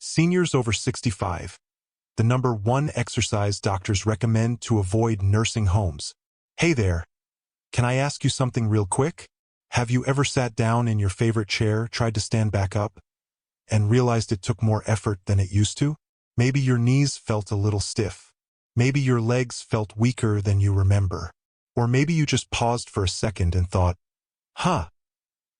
Seniors over 65. The number one exercise doctors recommend to avoid nursing homes. Hey there. Can I ask you something real quick? Have you ever sat down in your favorite chair, tried to stand back up, and realized it took more effort than it used to? Maybe your knees felt a little stiff. Maybe your legs felt weaker than you remember. Or maybe you just paused for a second and thought,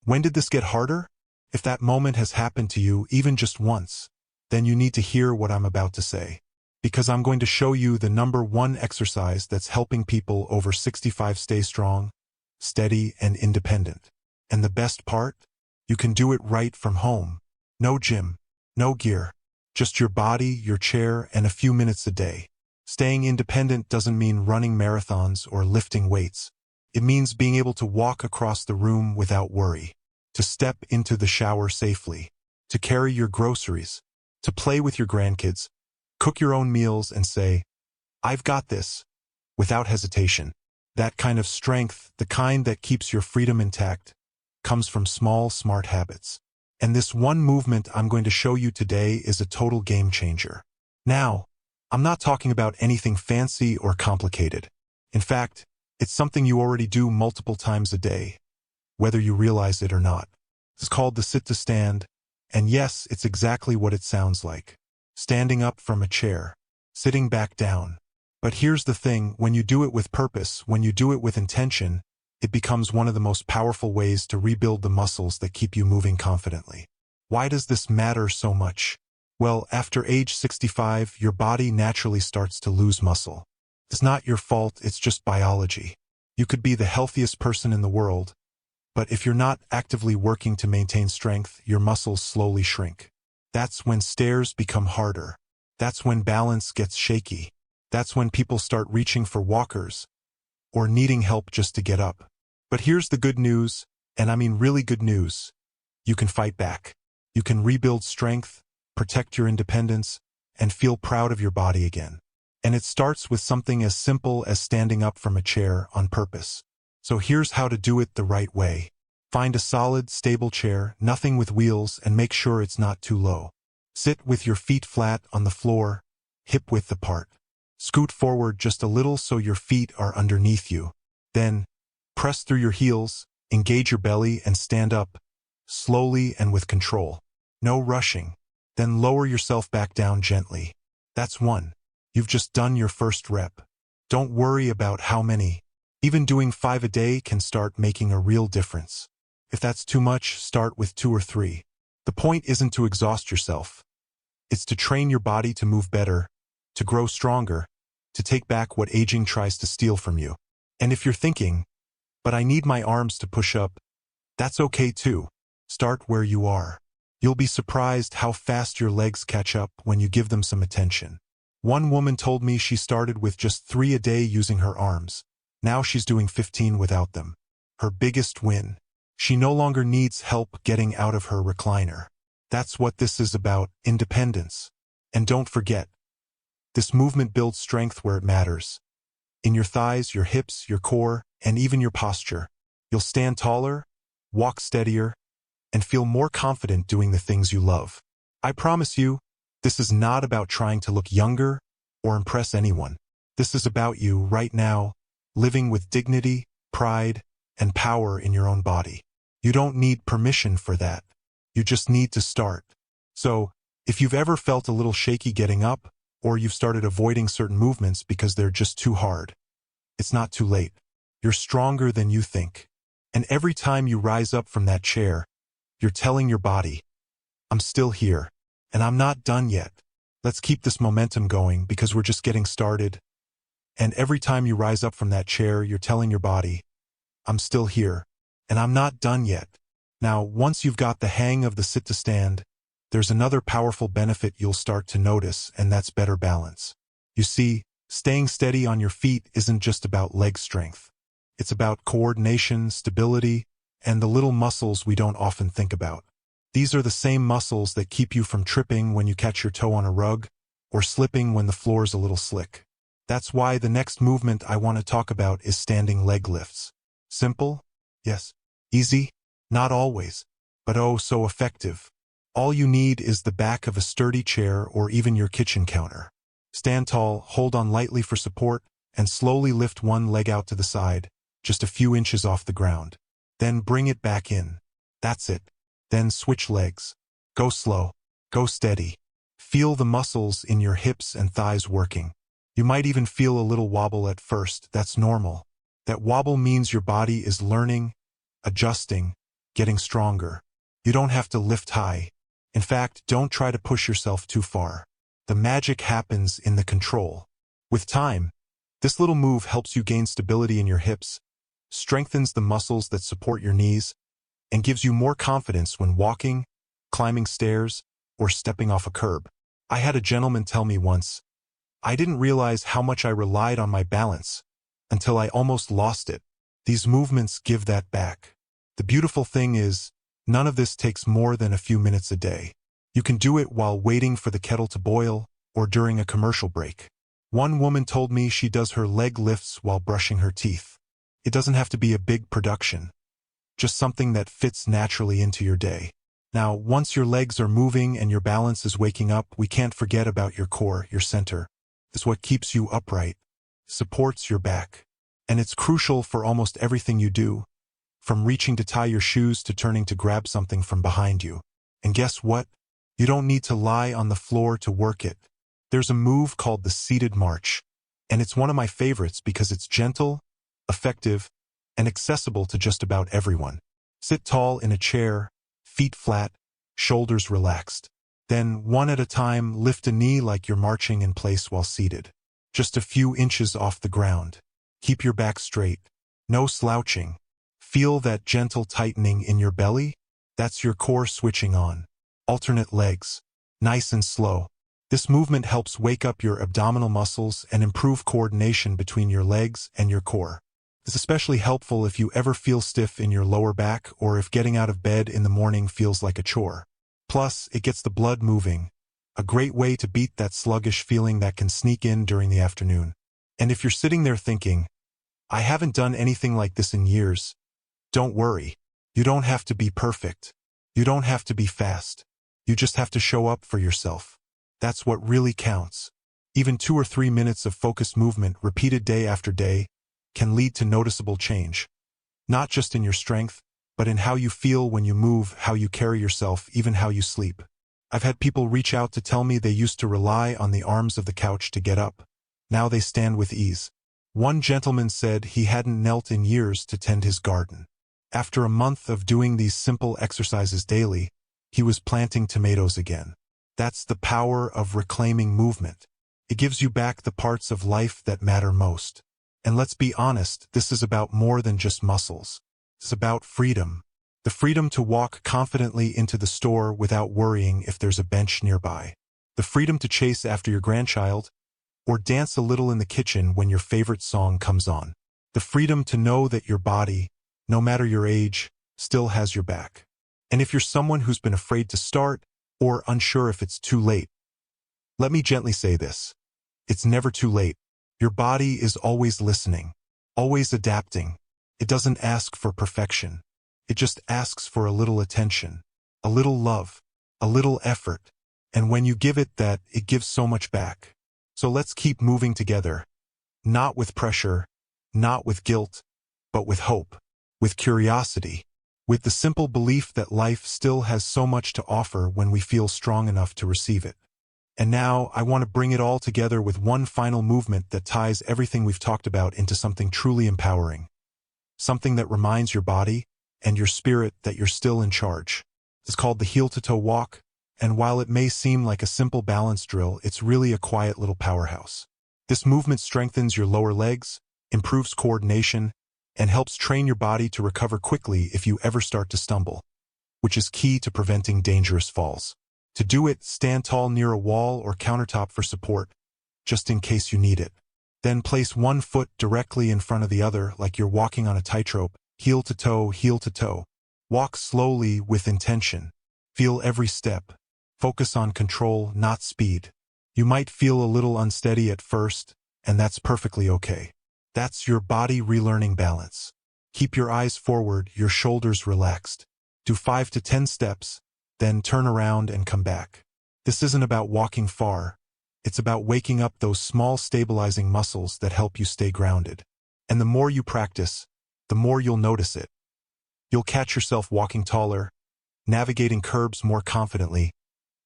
when did this get harder? If that moment has happened to you even just once, then you need to hear what I'm about to say. Because I'm going to show you the number one exercise that's helping people over 65 stay strong, steady, and independent. And the best part? You can do it right from home. No gym, no gear, just your body, your chair, and a few minutes a day. Staying independent doesn't mean running marathons or lifting weights. It means being able to walk across the room without worry, to step into the shower safely, to carry your groceries, to play with your grandkids, cook your own meals and say, "I've got this," without hesitation. That kind of strength, the kind that keeps your freedom intact, comes from small, smart habits. And this one movement I'm going to show you today is a total game changer. Now, I'm not talking about anything fancy or complicated. In fact, it's something you already do multiple times a day, whether you realize it or not. It's called the sit-to-stand, and yes, it's exactly what it sounds like. Standing up from a chair, sitting back down. But here's the thing, when you do it with purpose, when you do it with intention, it becomes one of the most powerful ways to rebuild the muscles that keep you moving confidently. Why does this matter so much? Well, after age 65, your body naturally starts to lose muscle. It's not your fault, it's just biology. You could be the healthiest person in the world, but if you're not actively working to maintain strength, your muscles slowly shrink. That's when stairs become harder. That's when balance gets shaky. That's when people start reaching for walkers or needing help just to get up. But here's the good news, and I mean really good news. You can fight back. You can rebuild strength, protect your independence, and feel proud of your body again. And it starts with something as simple as standing up from a chair on purpose. So here's how to do it the right way. Find a solid, stable chair, nothing with wheels, and make sure it's not too low. Sit with your feet flat on the floor, hip-width apart. Scoot forward just a little so your feet are underneath you. Then, press through your heels, engage your belly, and stand up, slowly and with control. No rushing. Then lower yourself back down gently. That's one. You've just done your first rep. Don't worry about how many. Even doing 5 a day can start making a real difference. If that's too much, start with 2 or 3. The point isn't to exhaust yourself. It's to train your body to move better, to grow stronger, to take back what aging tries to steal from you. And if you're thinking, but I need my arms to push up, that's okay too. Start where you are. You'll be surprised how fast your legs catch up when you give them some attention. One woman told me she started with just 3 a day using her arms. Now she's doing 15 without them. Her biggest win. She no longer needs help getting out of her recliner. That's what this is about, independence. And don't forget, this movement builds strength where it matters. In your thighs, your hips, your core, and even your posture. You'll stand taller, walk steadier, and feel more confident doing the things you love. I promise you, this is not about trying to look younger or impress anyone. This is about you right now, living with dignity, pride, and power in your own body. You don't need permission for that. You just need to start. So, if you've ever felt a little shaky getting up, or you've started avoiding certain movements because they're just too hard, it's not too late. You're stronger than you think. And every time you rise up from that chair, you're telling your body, I'm still here, and I'm not done yet. Let's keep this momentum going because we're just getting started. And every time you rise up from that chair, you're telling your body, I'm still here, and I'm not done yet. Now, once you've got the hang of the sit-to-stand, there's another powerful benefit you'll start to notice, and that's better balance. You see, staying steady on your feet isn't just about leg strength. It's about coordination, stability, and the little muscles we don't often think about. These are the same muscles that keep you from tripping when you catch your toe on a rug, or slipping when the floor's a little slick. That's why the next movement I want to talk about is standing leg lifts. Simple? Yes. Easy? Not always. But oh, so effective. All you need is the back of a sturdy chair or even your kitchen counter. Stand tall, hold on lightly for support, and slowly lift one leg out to the side, just a few inches off the ground. Then bring it back in. That's it. Then switch legs. Go slow. Go steady. Feel the muscles in your hips and thighs working. You might even feel a little wobble at first. That's normal. That wobble means your body is learning, adjusting, getting stronger. You don't have to lift high. In fact, don't try to push yourself too far. The magic happens in the control. With time, this little move helps you gain stability in your hips, strengthens the muscles that support your knees, and gives you more confidence when walking, climbing stairs, or stepping off a curb. I had a gentleman tell me once, "I didn't realize how much I relied on my balance until I almost lost it." These movements give that back. The beautiful thing is, none of this takes more than a few minutes a day. You can do it while waiting for the kettle to boil or during a commercial break. One woman told me she does her leg lifts while brushing her teeth. It doesn't have to be a big production, just something that fits naturally into your day. Now, once your legs are moving and your balance is waking up, we can't forget about your core, your center. It's what keeps you upright, supports your back, and it's crucial for almost everything you do, from reaching to tie your shoes to turning to grab something from behind you. And guess what? You don't need to lie on the floor to work it. There's a move called the seated march, and it's one of my favorites because it's gentle, effective, and accessible to just about everyone. Sit tall in a chair, feet flat, shoulders relaxed. Then, one at a time, lift a knee like you're marching in place while seated. Just a few inches off the ground. Keep your back straight. No slouching. Feel that gentle tightening in your belly? That's your core switching on. Alternate legs. Nice and slow. This movement helps wake up your abdominal muscles and improve coordination between your legs and your core. It's especially helpful if you ever feel stiff in your lower back or if getting out of bed in the morning feels like a chore. Plus, it gets the blood moving, a great way to beat that sluggish feeling that can sneak in during the afternoon. And if you're sitting there thinking, "I haven't done anything like this in years," don't worry. You don't have to be perfect. You don't have to be fast. You just have to show up for yourself. That's what really counts. Even 2 or 3 minutes of focused movement repeated day after day can lead to noticeable change. Not just in your strength, but in how you feel when you move, how you carry yourself, even how you sleep. I've had people reach out to tell me they used to rely on the arms of the couch to get up. Now they stand with ease. One gentleman said he hadn't knelt in years to tend his garden. After a month of doing these simple exercises daily, he was planting tomatoes again. That's the power of reclaiming movement. It gives you back the parts of life that matter most. And let's be honest, this is about more than just muscles. It's about freedom. The freedom to walk confidently into the store without worrying if there's a bench nearby. The freedom to chase after your grandchild, or dance a little in the kitchen when your favorite song comes on. The freedom to know that your body, no matter your age, still has your back. And if you're someone who's been afraid to start, or unsure if it's too late, let me gently say this. It's never too late. Your body is always listening, always adapting. It doesn't ask for perfection. It just asks for a little attention, a little love, a little effort. And when you give it that, it gives so much back. So let's keep moving together. Not with pressure, not with guilt, but with hope, with curiosity, with the simple belief that life still has so much to offer when we feel strong enough to receive it. And now, I want to bring it all together with one final movement that ties everything we've talked about into something truly empowering. Something that reminds your body and your spirit that you're still in charge. It's called the heel-to-toe walk, and while it may seem like a simple balance drill, it's really a quiet little powerhouse. This movement strengthens your lower legs, improves coordination, and helps train your body to recover quickly if you ever start to stumble, which is key to preventing dangerous falls. To do it, stand tall near a wall or countertop for support, just in case you need it. Then place one foot directly in front of the other like you're walking on a tightrope, heel to toe, heel to toe. Walk slowly with intention. Feel every step. Focus on control, not speed. You might feel a little unsteady at first, and that's perfectly okay. That's your body relearning balance. Keep your eyes forward, your shoulders relaxed. Do 5 to 10 steps, then turn around and come back. This isn't about walking far. It's about waking up those small stabilizing muscles that help you stay grounded. And the more you practice, the more you'll notice it. You'll catch yourself walking taller, navigating curbs more confidently,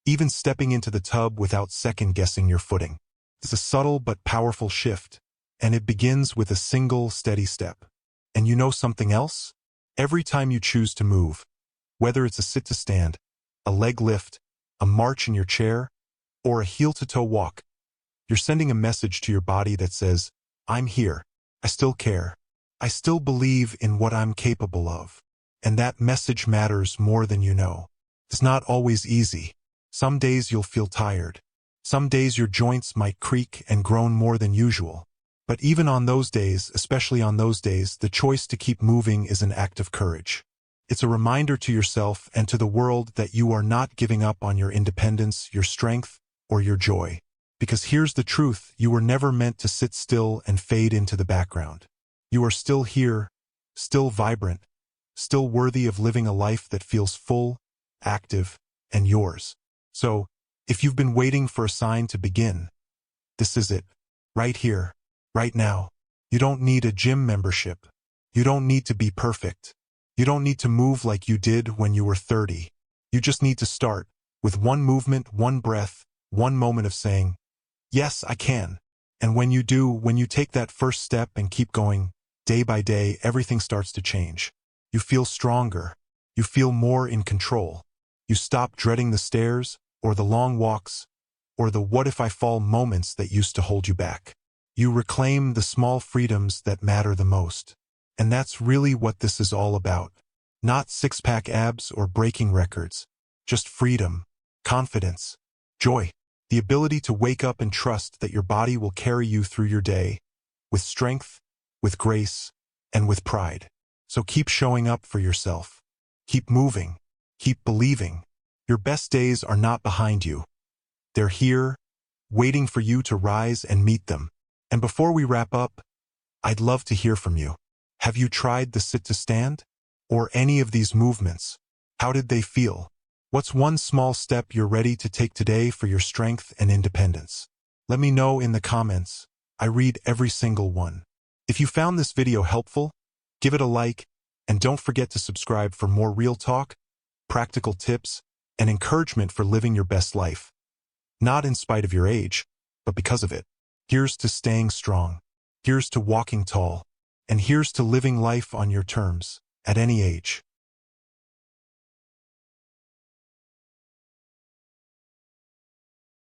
even stepping into the tub without second-guessing your footing. It's a subtle but powerful shift, and it begins with a single steady step. And you know something else? Every time you choose to move, whether it's a sit-to-stand, a leg lift, a march in your chair, or a heel-to-toe walk, you're sending a message to your body that says, I'm here, I still care, I still believe in what I'm capable of. And that message matters more than you know. It's not always easy. Some days you'll feel tired. Some days your joints might creak and groan more than usual. But even on those days, especially on those days, the choice to keep moving is an act of courage. It's a reminder to yourself and to the world that you are not giving up on your independence, your strength, or your joy. Because here's the truth, you were never meant to sit still and fade into the background. You are still here, still vibrant, still worthy of living a life that feels full, active, and yours. So, if you've been waiting for a sign to begin, this is it. Right here, right now. You don't need a gym membership. You don't need to be perfect. You don't need to move like you did when you were 30. You just need to start with one movement, one breath, one moment of saying, yes, I can. And when you do, when you take that first step and keep going, day by day, everything starts to change. You feel stronger. You feel more in control. You stop dreading the stairs, or the long walks, or the what if I fall moments that used to hold you back. You reclaim the small freedoms that matter the most. And that's really what this is all about. Not six-pack abs or breaking records. Just freedom, confidence, joy. The ability to wake up and trust that your body will carry you through your day, with strength, with grace, and with pride. So keep showing up for yourself. Keep moving. Keep believing. Your best days are not behind you. They're here, waiting for you to rise and meet them. And before we wrap up, I'd love to hear from you. Have you tried the sit-to-stand? Or any of these movements? How did they feel? What's one small step you're ready to take today for your strength and independence? Let me know in the comments. I read every single one. If you found this video helpful, give it a like, and don't forget to subscribe for more real talk, practical tips, and encouragement for living your best life. Not in spite of your age, but because of it. Here's to staying strong. Here's to walking tall. And here's to living life on your terms, at any age.